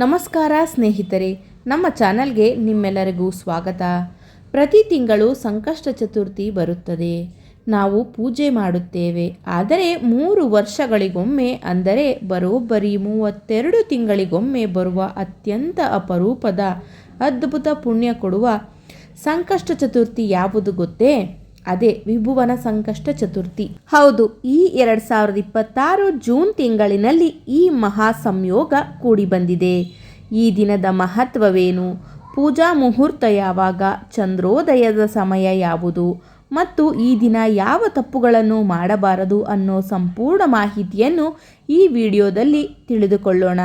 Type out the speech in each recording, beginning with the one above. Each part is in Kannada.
ನಮಸ್ಕಾರ ಸ್ನೇಹಿತರೆ, ನಮ್ಮ ಚಾನಲ್ಗೆ ನಿಮ್ಮೆಲ್ಲರಿಗೂ ಸ್ವಾಗತ. ಪ್ರತಿ ತಿಂಗಳು ಸಂಕಷ್ಟ ಚತುರ್ಥಿ ಬರುತ್ತದೆ. ನಾವು ಪೂಜೆ ಮಾಡುತ್ತೇವೆ. ಆದರೆ 3 ವರ್ಷಗಳಿಗೊಮ್ಮೆ, ಅಂದರೆ ಬರೋಬ್ಬರಿ 32 ತಿಂಗಳಿಗೊಮ್ಮೆ ಬರುವ ಅತ್ಯಂತ ಅಪರೂಪದ ಅದ್ಭುತ ಪುಣ್ಯ ಕೊಡುವ ಸಂಕಷ್ಟ ಚತುರ್ಥಿ ಯಾವುದು ಗೊತ್ತೇ? ಅದೇ ವಿಭುವನ ಸಂಕಷ್ಟ ಚತುರ್ಥಿ. ಹೌದು, ಈ 2026 ಜೂನ್ ತಿಂಗಳಿನಲ್ಲಿ ಈ ಮಹಾ ಸಂಯೋಗ ಕೂಡಿ ಬಂದಿದೆ. ಈ ದಿನದ ಮಹತ್ವವೇನು, ಪೂಜಾ ಮುಹೂರ್ತ ಯಾವಾಗ, ಚಂದ್ರೋದಯದ ಸಮಯ ಯಾವುದು ಮತ್ತು ಈ ದಿನ ಯಾವ ತಪ್ಪುಗಳನ್ನು ಮಾಡಬಾರದು ಅನ್ನೋ ಸಂಪೂರ್ಣ ಮಾಹಿತಿಯನ್ನು ಈ ವಿಡಿಯೋದಲ್ಲಿ ತಿಳಿದುಕೊಳ್ಳೋಣ.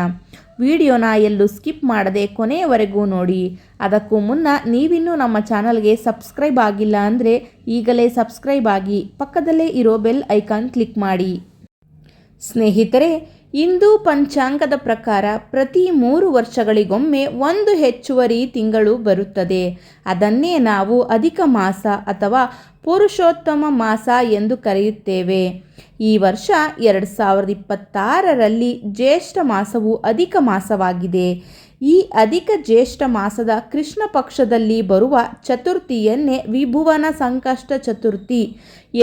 ವಿಡಿಯೋನ ಎಲ್ಲೂ ಸ್ಕಿಪ್ ಮಾಡದೆ ಕೊನೆಯವರೆಗೂ ನೋಡಿ. ಅದಕ್ಕೂ ಮುನ್ನ ನೀವಿನ್ನೂ ನಮ್ಮ ಚಾನಲ್ಗೆ ಸಬ್ಸ್ಕ್ರೈಬ್ ಆಗಿಲ್ಲ ಅಂದರೆ ಈಗಲೇ ಸಬ್ಸ್ಕ್ರೈಬ್ ಆಗಿ ಪಕ್ಕದಲ್ಲೇ ಇರೋ ಬೆಲ್ ಐಕಾನ್ ಕ್ಲಿಕ್ ಮಾಡಿ. ಸ್ನೇಹಿತರೆ, ಹಿಂದೂ ಪಂಚಾಂಗದ ಪ್ರಕಾರ ಪ್ರತಿ 3 ವರ್ಷಗಳಿಗೊಮ್ಮೆ ಒಂದು ಹೆಚ್ಚುವರಿ ತಿಂಗಳು ಬರುತ್ತದೆ. ಅದನ್ನೇ ನಾವು ಅಧಿಕ ಮಾಸ ಅಥವಾ ಪುರುಷೋತ್ತಮ ಮಾಸ ಎಂದು ಕರೆಯುತ್ತೇವೆ. ಈ ವರ್ಷ 2026ರಲ್ಲಿ ಜ್ಯೇಷ್ಠ ಮಾಸವು ಅಧಿಕ ಮಾಸವಾಗಿದೆ. ಈ ಅಧಿಕ ಜ್ಯೇಷ್ಠ ಮಾಸದ ಕೃಷ್ಣ ಪಕ್ಷದಲ್ಲಿ ಬರುವ ಚತುರ್ಥಿಯನ್ನೇ ವಿಭುವನ ಸಂಕಷ್ಟ ಚತುರ್ಥಿ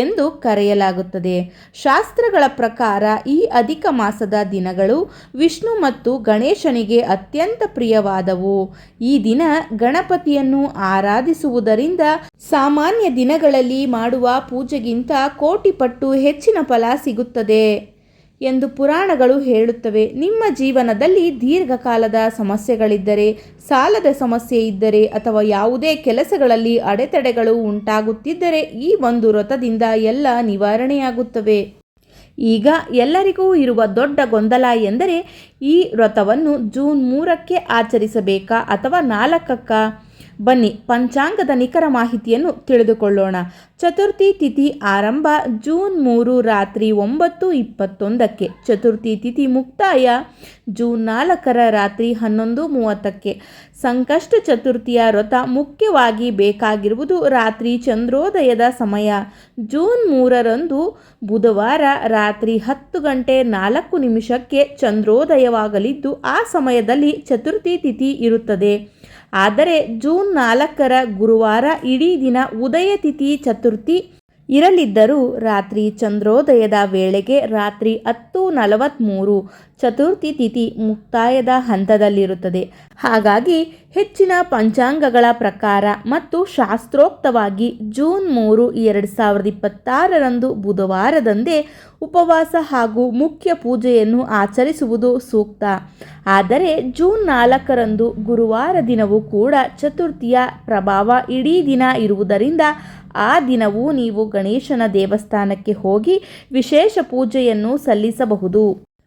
ಎಂದು ಕರೆಯಲಾಗುತ್ತದೆ. ಶಾಸ್ತ್ರಗಳ ಪ್ರಕಾರ ಈ ಅಧಿಕ ಮಾಸದ ದಿನಗಳು ವಿಷ್ಣು ಮತ್ತು ಗಣೇಶನಿಗೆ ಅತ್ಯಂತ ಪ್ರಿಯವಾದವು. ಈ ದಿನ ಗಣಪತಿಯನ್ನು ಆರಾಧಿಸುವುದರಿಂದ ಸಾಮಾನ್ಯ ದಿನಗಳಲ್ಲಿ ಮಾಡುವ ಪೂಜೆಗಿಂತ ಕೋಟಿ ಪಟ್ಟು ಹೆಚ್ಚಿನ ಫಲ ಸಿಗುತ್ತದೆ ಎಂದು ಪುರಾಣಗಳು ಹೇಳುತ್ತವೆ. ನಿಮ್ಮ ಜೀವನದಲ್ಲಿ ದೀರ್ಘಕಾಲದ ಸಮಸ್ಯೆಗಳಿದ್ದರೆ, ಸಾಲದ ಸಮಸ್ಯೆ ಇದ್ದರೆ ಅಥವಾ ಯಾವುದೇ ಕೆಲಸಗಳಲ್ಲಿ ಅಡೆತಡೆಗಳು ಉಂಟಾಗುತ್ತಿದ್ದರೆ ಈ ಒಂದು ವ್ರತದಿಂದ ಎಲ್ಲ ನಿವಾರಣೆಯಾಗುತ್ತವೆ. ಈಗ ಎಲ್ಲರಿಗೂ ಇರುವ ದೊಡ್ಡ ಗೊಂದಲ ಎಂದರೆ ಈ ವ್ರತವನ್ನು ಜೂನ್ 3ಕ್ಕೆ ಆಚರಿಸಬೇಕಾ ಅಥವಾ 4ಕ್ಕ? ಬನ್ನಿ ಪಂಚಾಂಗದ ನಿಖರ ಮಾಹಿತಿಯನ್ನು ತಿಳಿದುಕೊಳ್ಳೋಣ. ಚತುರ್ಥಿ ತಿಥಿ ಆರಂಭ ಜೂನ್ 3 ರಾತ್ರಿ 9:21ಕ್ಕೆ. ಚತುರ್ಥಿ ತಿಥಿ ಮುಕ್ತಾಯ ಜೂನ್ 4ರ ರಾತ್ರಿ 11:30ಕ್ಕೆ. ಸಂಕಷ್ಟ ಚತುರ್ಥಿಯ ವ್ರತ ಮುಖ್ಯವಾಗಿ ಬೇಕಾಗಿರುವುದು ರಾತ್ರಿ ಚಂದ್ರೋದಯದ ಸಮಯ. ಜೂನ್ 3ರಂದು ಬುಧವಾರ ರಾತ್ರಿ 10:04 ಚಂದ್ರೋದಯವಾಗಲಿದ್ದು ಆ ಸಮಯದಲ್ಲಿ ಚತುರ್ಥಿ ತಿಥಿ ಇರುತ್ತದೆ. ಆದರೆ ಜೂನ್ 4ರ ಗುರುವಾರ ಇಡೀ ದಿನ ಉದಯ ತಿಥಿ ಚತುರ್ಥಿ ಇರಲಿದ್ದರೂ ರಾತ್ರಿ ಚಂದ್ರೋದಯದ ವೇಳೆಗೆ ರಾತ್ರಿ 10:43 ಚತುರ್ಥಿ ತಿಥಿ ಮುಕ್ತಾಯದ ಹಂತದಲ್ಲಿರುತ್ತದೆ. ಹಾಗಾಗಿ ಹೆಚ್ಚಿನ ಪಂಚಾಂಗಗಳ ಪ್ರಕಾರ ಮತ್ತು ಶಾಸ್ತ್ರೋಕ್ತವಾಗಿ ಜೂನ್ 3, 2026ರಂದು ಬುಧವಾರದಂದೇ ಉಪವಾಸ ಹಾಗೂ ಮುಖ್ಯ ಪೂಜೆಯನ್ನು ಆಚರಿಸುವುದು ಸೂಕ್ತ. ಆದರೆ ಜೂನ್ 4ರಂದು ಗುರುವಾರ ದಿನವೂ ಕೂಡ ಚತುರ್ಥಿಯ ಪ್ರಭಾವ ಇಡೀ ದಿನ ಇರುವುದರಿಂದ ಆ ದಿನವೂ ನೀವು ಗಣೇಶನ ದೇವಸ್ಥಾನಕ್ಕೆ ಹೋಗಿ ವಿಶೇಷ ಪೂಜೆಯನ್ನು ಸಲ್ಲಿಸಬಹುದು.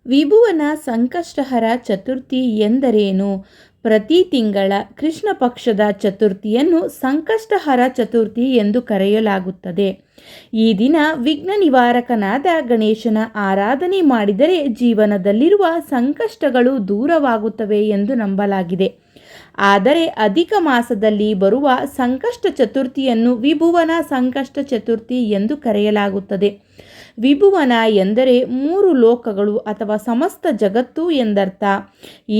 ವಿಭುವನ ಸಂಕಷ್ಟಹರ ಚತುರ್ಥಿ ಎಂದರೇನು? ಪ್ರತಿ ತಿಂಗಳ ಕೃಷ್ಣ ಪಕ್ಷದ ಚತುರ್ಥಿಯನ್ನು ಸಂಕಷ್ಟಹರ ಚತುರ್ಥಿ ಎಂದು ಕರೆಯಲಾಗುತ್ತದೆ. ಈ ದಿನ ವಿಘ್ನ ನಿವಾರಕನಾದ ಗಣೇಶನ ಆರಾಧನೆ ಮಾಡಿದರೆ ಜೀವನದಲ್ಲಿರುವ ಸಂಕಷ್ಟಗಳು ದೂರವಾಗುತ್ತವೆ ಎಂದು ನಂಬಲಾಗಿದೆ. ಆದರೆ ಅಧಿಕ ಮಾಸದಲ್ಲಿ ಬರುವ ಸಂಕಷ್ಟ ಚತುರ್ಥಿಯನ್ನು ವಿಭುವನ ಸಂಕಷ್ಟ ಚತುರ್ಥಿ ಎಂದು ಕರೆಯಲಾಗುತ್ತದೆ. ವಿಭುವನ ಎಂದರೆ 3 ಲೋಕಗಳು ಅಥವಾ ಸಮಸ್ತ ಜಗತ್ತು ಎಂದರ್ಥ.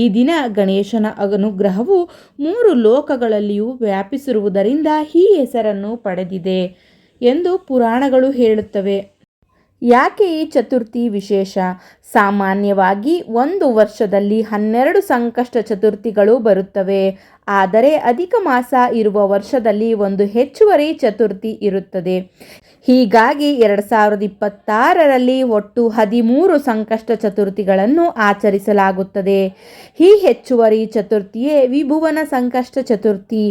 ಈ ದಿನ ಗಣೇಶನ ಅನುಗ್ರಹವು 3 ಲೋಕಗಳಲ್ಲಿಯೂ ವ್ಯಾಪಿಸಿರುವುದರಿಂದ ಈ ಹೆಸರನ್ನು ಪಡೆದಿದೆ ಎಂದು ಪುರಾಣಗಳು ಹೇಳುತ್ತವೆ. ಯಾಕೆ ಈ ಚತುರ್ಥಿ ವಿಶೇಷ? ಸಾಮಾನ್ಯವಾಗಿ ಒಂದು ವರ್ಷದಲ್ಲಿ 12 ಸಂಕಷ್ಟ ಚತುರ್ಥಿಗಳು ಬರುತ್ತವೆ. ಆದರೆ ಅಧಿಕ ಮಾಸ ಇರುವ ವರ್ಷದಲ್ಲಿ ಒಂದು ಹೆಚ್ಚುವರಿ ಚತುರ್ಥಿ ಇರುತ್ತದೆ. ಹೀಗಾಗಿ 2026ರಲ್ಲಿ ಒಟ್ಟು 13 ಸಂಕಷ್ಟ ಚತುರ್ಥಿಗಳನ್ನು ಆಚರಿಸಲಾಗುತ್ತದೆ. ಈ ಹೆಚ್ಚುವರಿ ಚತುರ್ಥಿಯೇ ವಿಭುವನ ಸಂಕಷ್ಟ ಚತುರ್ಥಿ.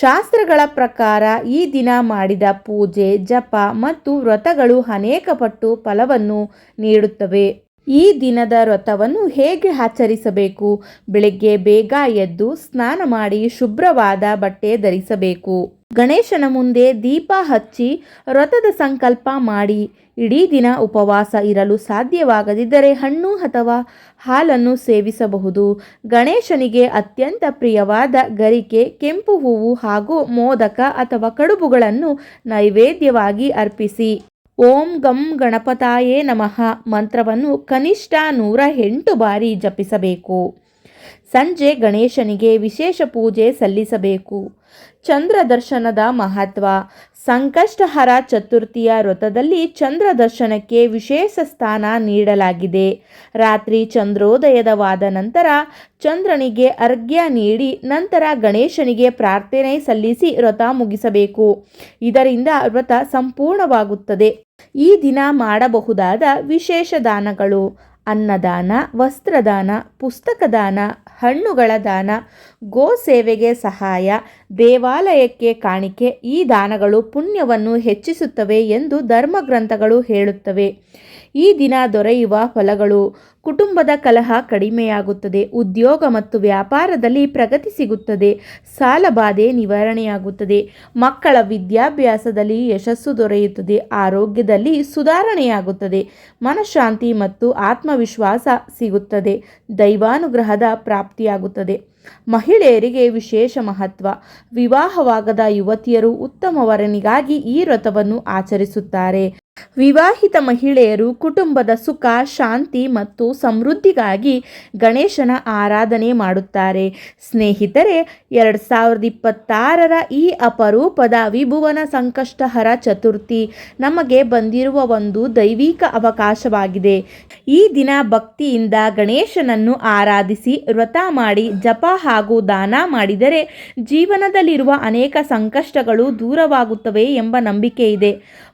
ಶಾಸ್ತ್ರಗಳ ಪ್ರಕಾರ ಈ ದಿನ ಮಾಡಿದ ಪೂಜೆ, ಜಪ ಮತ್ತು ವ್ರತಗಳು ಅನೇಕ ಪಟ್ಟು ಫಲವನ್ನು ನೀಡುತ್ತವೆ. ಈ ದಿನದ ವ್ರತವನ್ನು ಹೇಗೆ ಆಚರಿಸಬೇಕು? ಬೆಳಗ್ಗೆ ಬೇಗ ಎದ್ದು ಸ್ನಾನ ಮಾಡಿ ಶುಭ್ರವಾದ ಬಟ್ಟೆ ಧರಿಸಬೇಕು. ಗಣೇಶನ ಮುಂದೆ ದೀಪ ಹಚ್ಚಿ ವ್ರತದ ಸಂಕಲ್ಪ ಮಾಡಿ. ಇಡೀ ದಿನ ಉಪವಾಸ ಇರಲು ಸಾಧ್ಯವಾಗದಿದ್ದರೆ ಹಣ್ಣು ಅಥವಾ ಹಾಲನ್ನು ಸೇವಿಸಬಹುದು. ಗಣೇಶನಿಗೆ ಅತ್ಯಂತ ಪ್ರಿಯವಾದ ಗರಿಕೆ, ಕೆಂಪು ಹೂವು ಹಾಗೂ ಮೋದಕ ಅಥವಾ ಕಡುಬುಗಳನ್ನು ನೈವೇದ್ಯವಾಗಿ ಅರ್ಪಿಸಿ. ಓಂ ಗಂ ಗಣಪತಾಯೇ ನಮಃ ಮಂತ್ರವನ್ನು ಕನಿಷ್ಠ 108 ಬಾರಿ ಜಪಿಸಬೇಕು. ಸಂಜೆ ಗಣೇಶನಿಗೆ ವಿಶೇಷ ಪೂಜೆ ಸಲ್ಲಿಸಬೇಕು. ಚಂದ್ರ ದರ್ಶನದ ಮಹತ್ವ. ಸಂಕಷ್ಟಹರ ಚತುರ್ಥಿಯ ವ್ರತದಲ್ಲಿ ಚಂದ್ರ ದರ್ಶನಕ್ಕೆ ವಿಶೇಷ ಸ್ಥಾನ ನೀಡಲಾಗಿದೆ. ರಾತ್ರಿ ಚಂದ್ರೋದಯವಾದ ನಂತರ ಚಂದ್ರನಿಗೆ ಅರ್ಘ್ಯ ನೀಡಿ ನಂತರ ಗಣೇಶನಿಗೆ ಪ್ರಾರ್ಥನೆ ಸಲ್ಲಿಸಿ ವ್ರತ ಮುಗಿಸಬೇಕು. ಇದರಿಂದ ವ್ರತ ಸಂಪೂರ್ಣವಾಗುತ್ತದೆ. ಈ ದಿನ ಮಾಡಬಹುದಾದ ವಿಶೇಷ ದಾನಗಳು: ಅನ್ನದಾನ, ವಸ್ತ್ರದಾನ, ಪುಸ್ತಕ ದಾನ, ಹಣ್ಣುಗಳ ದಾನ, ಗೋ ಸೇವೆಗೆ ಸಹಾಯ, ದೇವಾಲಯಕ್ಕೆ ಕಾಣಿಕೆ. ಈ ದಾನಗಳು ಪುಣ್ಯವನ್ನು ಹೆಚ್ಚಿಸುತ್ತವೆ ಎಂದು ಧರ್ಮಗ್ರಂಥಗಳು ಹೇಳುತ್ತವೆ. ಈ ದಿನ ದೊರೆಯುವ ಫಲಗಳು: ಕುಟುಂಬದ ಕಲಹ ಕಡಿಮೆಯಾಗುತ್ತದೆ, ಉದ್ಯೋಗ ಮತ್ತು ವ್ಯಾಪಾರದಲ್ಲಿ ಪ್ರಗತಿ ಸಿಗುತ್ತದೆ, ಸಾಲಬಾಧೆ ನಿವಾರಣೆಯಾಗುತ್ತದೆ, ಮಕ್ಕಳ ವಿದ್ಯಾಭ್ಯಾಸದಲ್ಲಿ ಯಶಸ್ಸು ದೊರೆಯುತ್ತದೆ, ಆರೋಗ್ಯದಲ್ಲಿ ಸುಧಾರಣೆಯಾಗುತ್ತದೆ, ಮನಃಶಾಂತಿ ಮತ್ತು ಆತ್ಮವಿಶ್ವಾಸ ಸಿಗುತ್ತದೆ, ದೈವಾನುಗ್ರಹದ ಪ್ರಾಪ್ತಿಯಾಗುತ್ತದೆ. ಮಹಿಳೆಯರಿಗೆ ವಿಶೇಷ ಮಹತ್ವ. ವಿವಾಹವಾಗದ ಯುವತಿಯರು ಉತ್ತಮ ವರನಿಗಾಗಿ ಈ ವ್ರತವನ್ನು ಆಚರಿಸುತ್ತಾರೆ. ವಿವಾಹಿತ ಮಹಿಳೆಯರು ಕುಟುಂಬದ ಸುಖ, ಶಾಂತಿ ಮತ್ತು ಸಮೃದ್ಧಿಗಾಗಿ ಗಣೇಶನ ಆರಾಧನೆ ಮಾಡುತ್ತಾರೆ. ಸ್ನೇಹಿತರೆ, 2026ರ ಈ ಅಪರೂಪದ ವಿಭುವನ ಸಂಕಷ್ಟಹರ ಚತುರ್ಥಿ ನಮಗೆ ಬಂದಿರುವ ಒಂದು ದೈವಿಕ ಅವಕಾಶವಾಗಿದೆ. ಈ ದಿನ ಭಕ್ತಿಯಿಂದ ಗಣೇಶನನ್ನು ಆರಾಧಿಸಿ ವ್ರತ ಮಾಡಿ ಜಪ ಹಾಗೂ ದಾನ ಮಾಡಿದರೆ ಜೀವನದಲ್ಲಿರುವ ಅನೇಕ ಸಂಕಷ್ಟಗಳು ದೂರವಾಗುತ್ತವೆ ಎಂಬ ನಂಬಿಕೆ ಇದೆ.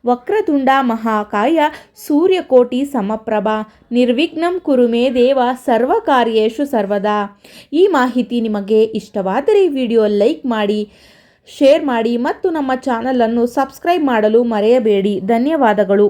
ವಕ್ರತುಂಡ ಮಹಾಕಾಯ ಸೂರ್ಯಕೋಟಿ ಸಮಪ್ರಭ ನಿರ್ವಿಘ್ನಂ ಕುರು ಮೇ ದೇವ ಸರ್ವಕಾರ್ಯೇಷು ಸರ್ವದಾ. ಈ ಮಾಹಿತಿ ನಿಮಗೆ ಇಷ್ಟವಾದರೆ ವಿಡಿಯೋ ಲೈಕ್ ಮಾಡಿ, ಶೇರ್ ಮಾಡಿ ಮತ್ತು ನಮ್ಮ ಚಾನಲನ್ನು ಸಬ್ಸ್ಕ್ರೈಬ್ ಮಾಡಲು ಮರೆಯಬೇಡಿ. ಧನ್ಯವಾದಗಳು.